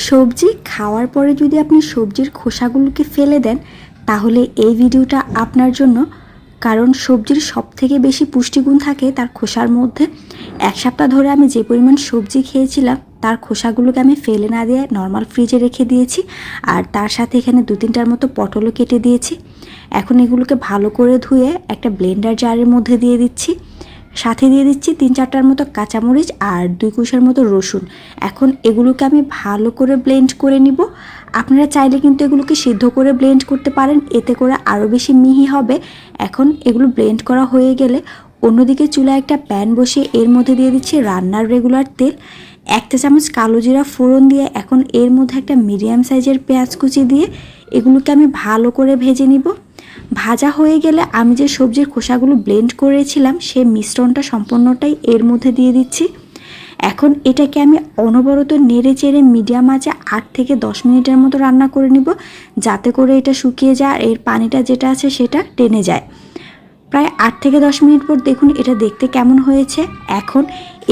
সবজি খাওয়ার পরে যদি আপনি সবজির খোসাগুলোকে ফেলে দেন তাহলে এই ভিডিওটা আপনার জন্য। কারণ সবজির সবথেকে বেশি পুষ্টিগুণ থাকে তার খোসার মধ্যে। এক সপ্তাহ ধরে আমি যে পরিমাণ সবজি খেয়েছিলাম তার খোসাগুলোকে আমি ফেলে না দিয়ে নর্মাল ফ্রিজে রেখে দিয়েছি। আর তার সাথে এখানে 2-3টার মতো পটলও কেটে দিয়েছি। এখন এগুলোকে ভালো করে ধুয়ে একটা ব্লেন্ডার জারের মধ্যে দিয়ে দিচ্ছি। সাথে দিয়ে দিচ্ছি 3-4টার মতো কাঁচামরিচ আর 2 কোষের মতো রসুন। এখন এগুলোকে আমি ভালো করে ব্লেন্ড করে নিব। আপনারা চাইলে কিন্তু এগুলোকে সিদ্ধ করে ব্লেন্ড করতে পারেন, এতে করে আরও বেশি মিহি হবে। এখন এগুলো ব্লেন্ড করা হয়ে গেলে অন্যদিকে চুলায় একটা প্যান বসিয়ে এর মধ্যে দিয়ে দিচ্ছি রান্নার রেগুলার তেল। 1 চা চামচ কালো জিরা ফোড়ন দিয়ে এখন এর মধ্যে একটা মিডিয়াম সাইজের পেঁয়াজ কুচি দিয়ে এগুলোকে আমি ভালো করে ভেজে নিব। ভাজা হয়ে গেলে আমি যে সবজির খোসাগুলো ব্লেন্ড করেছিলাম সেই মিশ্রণটা সম্পূর্ণটাই এর মধ্যে দিয়ে দিচ্ছি। এখন এটাকে আমি অনবরত নেড়ে চেড়ে মিডিয়াম আঁচে 8 থেকে 10 মিনিটের মতো রান্না করে নিব, যাতে করে এটা শুকিয়ে যায় আর এর পানিটা যেটা আছে সেটা টেনে যায়। প্রায় 8 থেকে 10 মিনিট পর দেখুন এটা দেখতে কেমন হয়েছে। এখন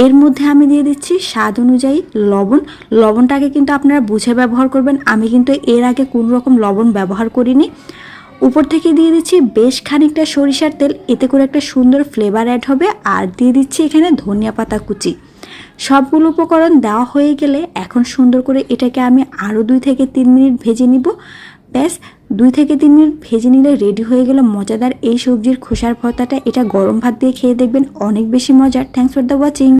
এর মধ্যে আমি দিয়ে দিচ্ছি স্বাদ অনুযায়ী লবণ। লবণটাকে কিন্তু আপনারা বুঝে ব্যবহার করবেন, আমি কিন্তু এর আগে কোনো রকম লবণ ব্যবহার করিনি। উপর থেকে দিয়ে দিচ্ছি বেশ খানিকটা সরিষার তেল, এতে করে একটা সুন্দর ফ্লেভার অ্যাড হবে। আর দিয়ে দিচ্ছি এখানে ধনিয়া পাতা কুচি। সবগুলো উপকরণ দেওয়া হয়ে গেলে এখন সুন্দর করে এটাকে আমি আরও 2 থেকে 3 মিনিট ভেজে নিব। ব্যাস 2 থেকে 3 মিনিট ভেজে নিলে রেডি হয়ে গেল মজাদার এই সবজির খোসার ভর্তাটা। এটা গরম ভাত দিয়ে খেয়ে দেখবেন অনেক বেশি মজার। Thanks for the watching.